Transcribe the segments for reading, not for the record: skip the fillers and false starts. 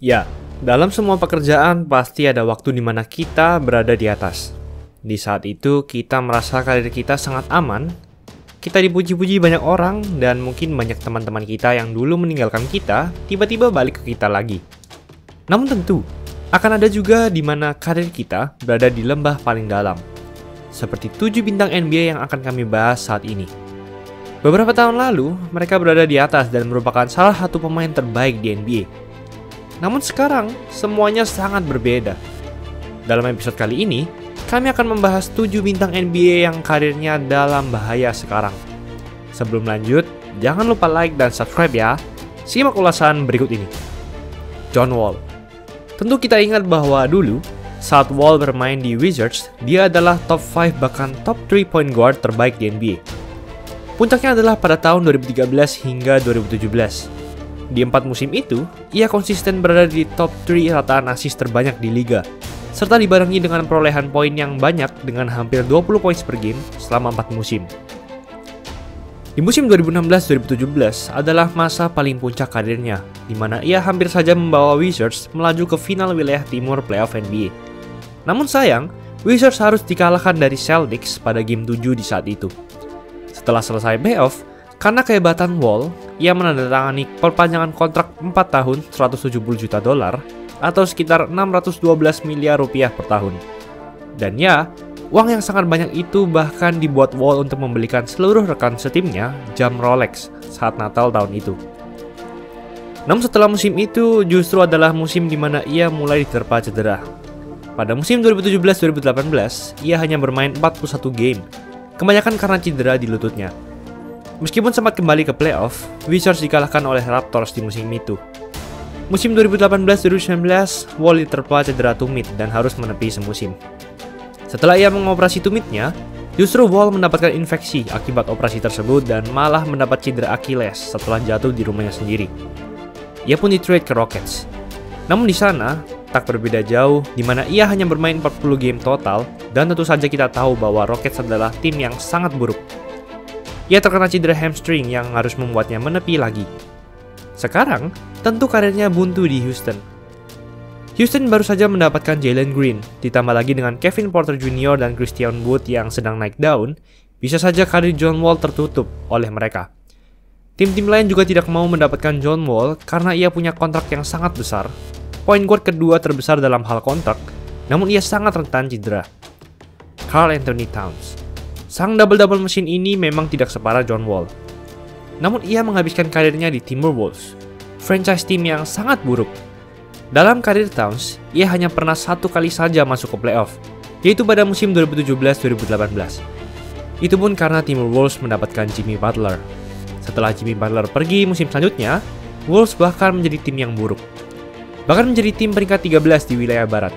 Ya, dalam semua pekerjaan pasti ada waktu di mana kita berada di atas. Di saat itu kita merasa karir kita sangat aman, kita dipuji-puji banyak orang, dan mungkin banyak teman-teman kita yang dulu meninggalkan kita, tiba-tiba balik ke kita lagi. Namun tentu, akan ada juga di mana karir kita berada di lembah paling dalam. Seperti 7 bintang NBA yang akan kami bahas saat ini. Beberapa tahun lalu, mereka berada di atas dan merupakan salah satu pemain terbaik di NBA. Namun sekarang, semuanya sangat berbeda. Dalam episode kali ini, kami akan membahas 7 bintang NBA yang karirnya dalam bahaya sekarang. Sebelum lanjut, jangan lupa like dan subscribe ya. Simak ulasan berikut ini. John Wall. Tentu kita ingat bahwa dulu, saat Wall bermain di Wizards, dia adalah top 5 bahkan top 3 point guard terbaik di NBA. Puncaknya adalah pada tahun 2013 hingga 2017. Di 4 musim itu, ia konsisten berada di top 3 rataan assist terbanyak di liga, serta dibarengi dengan perolehan poin yang banyak dengan hampir 20 poin per game selama 4 musim. Di musim 2016-2017 adalah masa paling puncak karirnya, di mana ia hampir saja membawa Wizards melaju ke final wilayah timur playoff NBA. Namun sayang, Wizards harus dikalahkan dari Celtics pada game 7 di saat itu. Setelah selesai playoff, karena kehebatan Wall, ia menandatangani perpanjangan kontrak 4 tahun $170 juta atau sekitar 612 miliar rupiah per tahun. Dan ya, uang yang sangat banyak itu bahkan dibuat Wall untuk membelikan seluruh rekan setimnya jam Rolex saat Natal tahun itu. Namun setelah musim itu justru adalah musim di mana ia mulai diterpa cedera. Pada musim 2017-2018, ia hanya bermain 41 game, kebanyakan karena cedera di lututnya. Meskipun sempat kembali ke playoff, Wizards dikalahkan oleh Raptors di musim itu. Musim 2018-2019, Wall diterpa cedera tumit dan harus menepi semusim. Setelah ia mengoperasi tumitnya, justru Wall mendapatkan infeksi akibat operasi tersebut dan malah mendapat cedera Achilles setelah jatuh di rumahnya sendiri. Ia pun di-trade ke Rockets. Namun di sana, tak berbeda jauh, di mana ia hanya bermain 40 game total, dan tentu saja kita tahu bahwa Rockets adalah tim yang sangat buruk. Ia terkena cedera hamstring yang harus membuatnya menepi lagi. Sekarang, tentu karirnya buntu di Houston. Houston baru saja mendapatkan Jalen Green, ditambah lagi dengan Kevin Porter Jr. dan Christian Wood yang sedang naik daun, bisa saja karir John Wall tertutup oleh mereka. Tim-tim lain juga tidak mau mendapatkan John Wall karena ia punya kontrak yang sangat besar, point guard kedua terbesar dalam hal kontrak, namun ia sangat rentan cedera. Karl Anthony Towns. Sang double-double mesin ini memang tidak separah John Wall. Namun ia menghabiskan karirnya di Timberwolves, franchise tim yang sangat buruk. Dalam karir Towns, ia hanya pernah 1 kali saja masuk ke playoff, yaitu pada musim 2017-2018. Itu pun karena Timberwolves mendapatkan Jimmy Butler. Setelah Jimmy Butler pergi musim selanjutnya, Wolves bahkan menjadi tim yang buruk. Bahkan menjadi tim peringkat 13 di wilayah barat.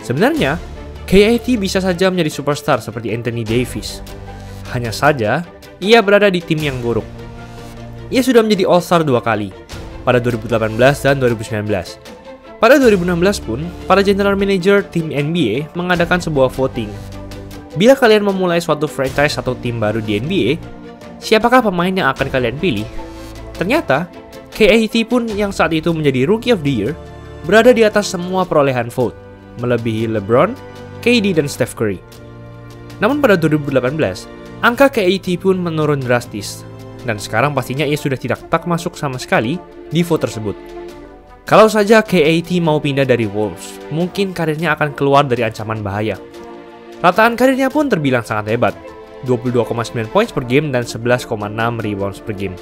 Sebenarnya, KAT bisa saja menjadi superstar seperti Anthony Davis. Hanya saja, ia berada di tim yang buruk. Ia sudah menjadi All-Star 2 kali, pada 2018 dan 2019. Pada 2016 pun, para general manager tim NBA mengadakan sebuah voting. Bila kalian memulai suatu franchise atau tim baru di NBA, siapakah pemain yang akan kalian pilih? Ternyata, KAT pun yang saat itu menjadi Rookie of the Year, berada di atas semua perolehan vote, melebihi LeBron, KD dan Steph Curry. Namun pada 2018, angka KAT pun menurun drastis, dan sekarang pastinya ia sudah tidak masuk sama sekali di vote tersebut. Kalau saja KAT mau pindah dari Wolves, mungkin karirnya akan keluar dari ancaman bahaya. Rataan karirnya pun terbilang sangat hebat, 22,9 points per game dan 11,6 rebounds per game.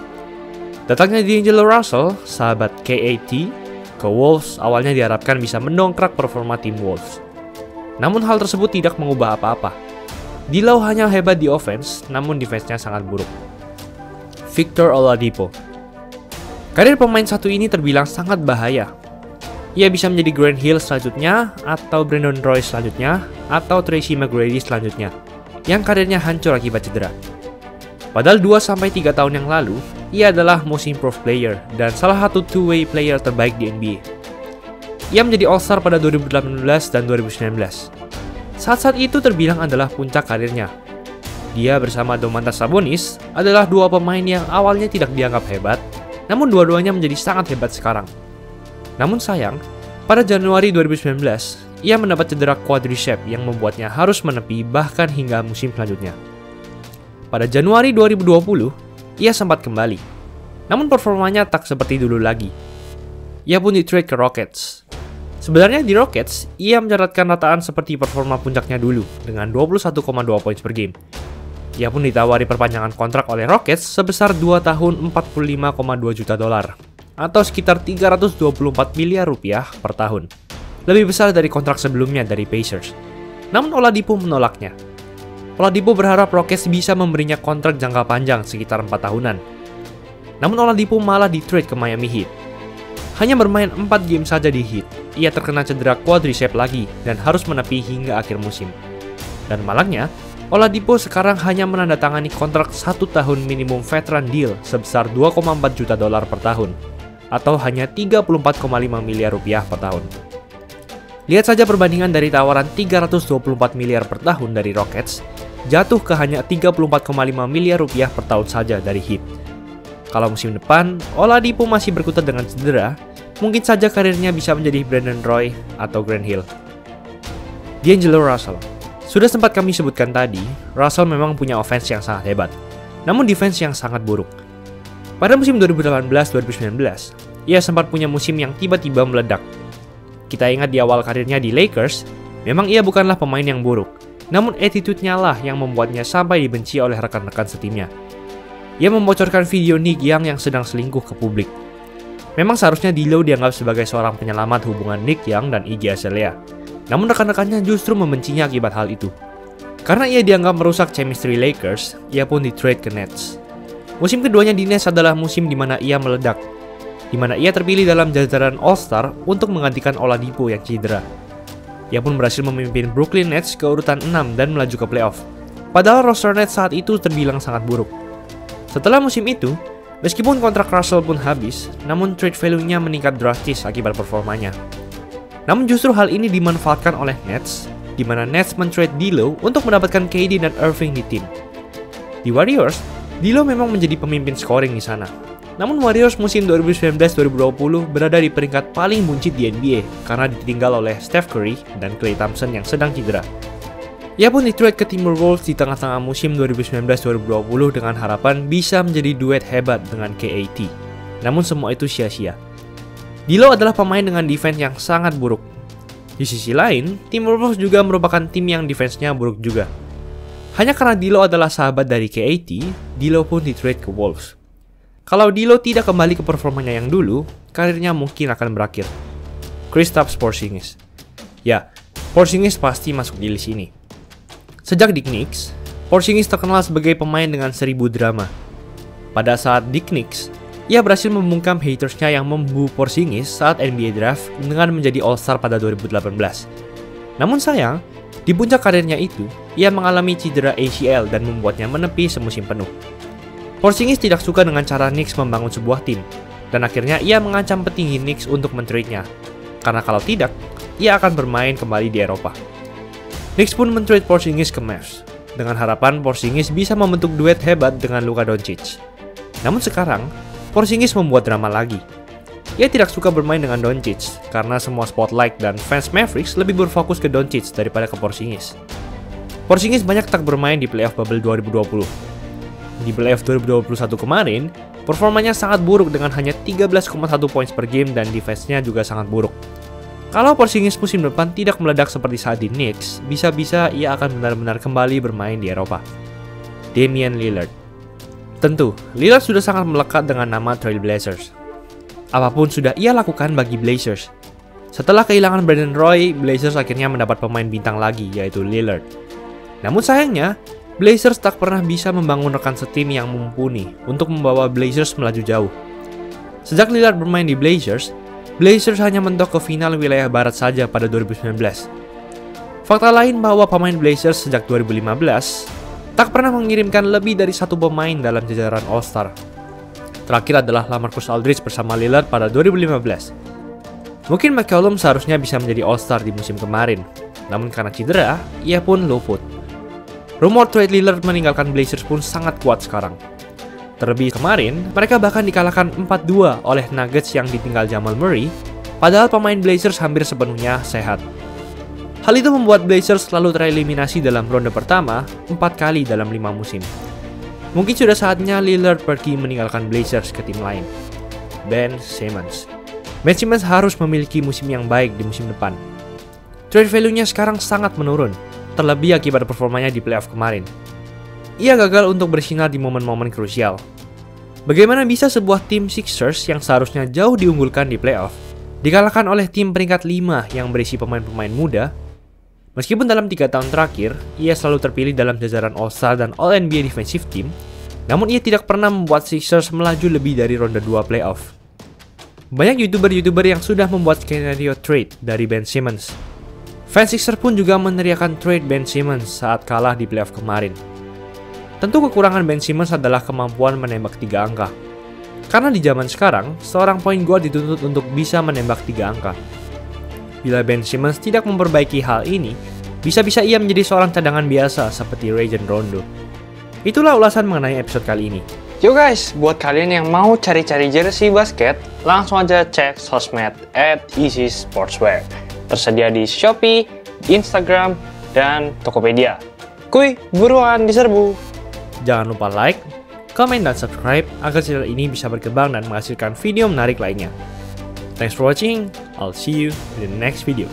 Datangnya D'Angelo Russell, sahabat KAT, ke Wolves awalnya diharapkan bisa mendongkrak performa tim Wolves. Namun hal tersebut tidak mengubah apa-apa. D'Lo hanya hebat di offense, namun defense-nya sangat buruk. Victor Oladipo. Karir pemain satu ini terbilang sangat bahaya. Ia bisa menjadi Grant Hill selanjutnya, atau Brandon Roy selanjutnya, atau Tracy McGrady selanjutnya, yang karirnya hancur akibat cedera. Padahal 2-3 tahun yang lalu, ia adalah most improved player dan salah satu two-way player terbaik di NBA. Ia menjadi All-Star pada 2018 dan 2019. Saat-saat itu terbilang adalah puncak karirnya. Dia bersama Domantas Sabonis adalah dua pemain yang awalnya tidak dianggap hebat, namun dua-duanya menjadi sangat hebat sekarang. Namun sayang, pada Januari 2019, ia mendapat cedera quadriceps yang membuatnya harus menepi bahkan hingga musim selanjutnya. Pada Januari 2020, ia sempat kembali. Namun performanya tak seperti dulu lagi. Ia pun di-trade ke Rockets. Sebenarnya di Rockets, ia mencatatkan rataan seperti performa puncaknya dulu dengan 21,2 poin per game. Ia pun ditawari perpanjangan kontrak oleh Rockets sebesar 2 tahun 45,2 juta dolar atau sekitar 324 miliar rupiah per tahun. Lebih besar dari kontrak sebelumnya dari Pacers. Namun Oladipo menolaknya. Oladipo berharap Rockets bisa memberinya kontrak jangka panjang sekitar 4 tahunan. Namun Oladipo malah di-trade ke Miami Heat. Hanya bermain 4 game saja di Heat, ia terkena cedera quadriceps lagi dan harus menepi hingga akhir musim. Dan malangnya, Oladipo sekarang hanya menandatangani kontrak 1 tahun minimum veteran deal sebesar 2,4 juta dolar per tahun, atau hanya 34,5 miliar rupiah per tahun. Lihat saja perbandingan dari tawaran 324 miliar per tahun dari Rockets, jatuh ke hanya 34,5 miliar rupiah per tahun saja dari Heat. Kalau musim depan, Oladipo masih berkutat dengan cedera, mungkin saja karirnya bisa menjadi Brandon Roy atau Grant Hill. D'Angelo Russell. Sudah sempat kami sebutkan tadi, Russell memang punya offense yang sangat hebat, namun defense yang sangat buruk. Pada musim 2018-2019, ia sempat punya musim yang tiba-tiba meledak. Kita ingat di awal karirnya di Lakers, memang ia bukanlah pemain yang buruk, namun attitude-nya lah yang membuatnya sampai dibenci oleh rekan-rekan setimnya. Ia membocorkan video Nick Young yang sedang selingkuh ke publik. Memang seharusnya D'Lo dianggap sebagai seorang penyelamat hubungan Nick Young dan Iggy Azalea. Namun rekan-rekannya justru membencinya akibat hal itu. Karena ia dianggap merusak chemistry Lakers, ia pun di-trade ke Nets. Musim keduanya di Nets adalah musim di mana ia meledak, di mana ia terpilih dalam jajaran All-Star untuk menggantikan Oladipo yang cedera. Ia pun berhasil memimpin Brooklyn Nets ke urutan 6 dan melaju ke playoff. Padahal roster Nets saat itu terbilang sangat buruk. Setelah musim itu, meskipun kontrak Russell pun habis, namun trade value-nya meningkat drastis akibat performanya. Namun justru hal ini dimanfaatkan oleh Nets, di mana Nets men-trade D'Lo untuk mendapatkan KD dan Irving di tim. Di Warriors, D'Lo memang menjadi pemimpin scoring di sana. Namun Warriors musim 2019-2020 berada di peringkat paling buncit di NBA karena ditinggal oleh Steph Curry dan Klay Thompson yang sedang cedera. Ia pun di-trade ke Timberwolves di tengah-tengah musim 2019-2020 dengan harapan bisa menjadi duet hebat dengan KAT. Namun semua itu sia-sia. D'Lo adalah pemain dengan defense yang sangat buruk. Di sisi lain, Timberwolves juga merupakan tim yang defense-nya buruk juga. Hanya karena D'Lo adalah sahabat dari KAT, D'Lo pun di-trade ke Wolves. Kalau D'Lo tidak kembali ke performanya yang dulu, karirnya mungkin akan berakhir. Kristaps Porzingis. Ya, Porzingis pasti masuk di list ini. Sejak di Knicks, Porzingis terkenal sebagai pemain dengan 1000 drama. Pada saat di Knicks, ia berhasil membungkam hatersnya yang membu Porzingis saat NBA Draft dengan menjadi All-Star pada 2018. Namun sayang, di puncak karirnya itu, ia mengalami cedera ACL dan membuatnya menepi semusim penuh. Porzingis tidak suka dengan cara Knicks membangun sebuah tim, dan akhirnya ia mengancam petinggi Knicks untuk men-trade-nya, karena kalau tidak, ia akan bermain kembali di Eropa. Knicks pun men-trade Porzingis ke Mavs, dengan harapan Porzingis bisa membentuk duet hebat dengan Luka Doncic. Namun sekarang, Porzingis membuat drama lagi. Ia tidak suka bermain dengan Doncic, karena semua spotlight dan fans Mavericks lebih berfokus ke Doncic daripada ke Porzingis. Porzingis banyak tak bermain di playoff bubble 2020. Di playoff 2021 kemarin, performanya sangat buruk dengan hanya 13,1 points per game dan defense-nya juga sangat buruk. Kalau Porzingis musim depan tidak meledak seperti saat di Knicks, bisa-bisa ia akan benar-benar kembali bermain di Eropa. Damian Lillard. Tentu, Lillard sudah sangat melekat dengan nama Trail Blazers. Apapun sudah ia lakukan bagi Blazers. Setelah kehilangan Brandon Roy, Blazers akhirnya mendapat pemain bintang lagi, yaitu Lillard. Namun sayangnya, Blazers tak pernah bisa membangun rekan setim yang mumpuni untuk membawa Blazers melaju jauh. Sejak Lillard bermain di Blazers hanya mentok ke final wilayah barat saja pada 2019. Fakta lain bahwa pemain Blazers sejak 2015 tak pernah mengirimkan lebih dari satu pemain dalam jajaran All-Star. Terakhir adalah LaMarcus Aldridge bersama Lillard pada 2015. Mungkin McCollum seharusnya bisa menjadi All-Star di musim kemarin, namun karena cedera, ia pun luput. Rumor trade Lillard meninggalkan Blazers pun sangat kuat sekarang. Terlebih kemarin, mereka bahkan dikalahkan 4-2 oleh Nuggets yang ditinggal Jamal Murray, Padahal pemain Blazers hampir sepenuhnya sehat. Hal itu membuat Blazers selalu tereliminasi dalam ronde pertama 4 kali dalam 5 musim. Mungkin sudah saatnya Lillard pergi meninggalkan Blazers ke tim lain. Ben Simmons. Ben Simmons harus memiliki musim yang baik di musim depan. Trade value-nya sekarang sangat menurun, terlebih akibat performanya di playoff kemarin. Ia gagal untuk bersinar di momen-momen krusial. Bagaimana bisa sebuah tim Sixers yang seharusnya jauh diunggulkan di playoff dikalahkan oleh tim peringkat 5 yang berisi pemain-pemain muda? Meskipun dalam 3 tahun terakhir, ia selalu terpilih dalam jajaran All-Star dan All-NBA Defensive Team, namun ia tidak pernah membuat Sixers melaju lebih dari ronde 2 playoff. Banyak YouTuber yang sudah membuat skenario trade dari Ben Simmons. Fans Sixers pun juga meneriakan trade Ben Simmons saat kalah di playoff kemarin. Tentu kekurangan Ben Simmons adalah kemampuan menembak 3 angka. Karena di zaman sekarang, seorang point guard dituntut untuk bisa menembak 3 angka. Bila Ben Simmons tidak memperbaiki hal ini, bisa-bisa ia menjadi seorang cadangan biasa seperti Rajon Rondo. Itulah ulasan mengenai episode kali ini. Yo guys, buat kalian yang mau cari-cari jersey basket, langsung aja cek sosmed @easysportswear. Tersedia di Shopee, Instagram, dan Tokopedia. Kuy, buruan diserbu! Jangan lupa like, komen, dan subscribe agar channel ini bisa berkembang dan menghasilkan video menarik lainnya. Thanks for watching, I'll see you in the next video.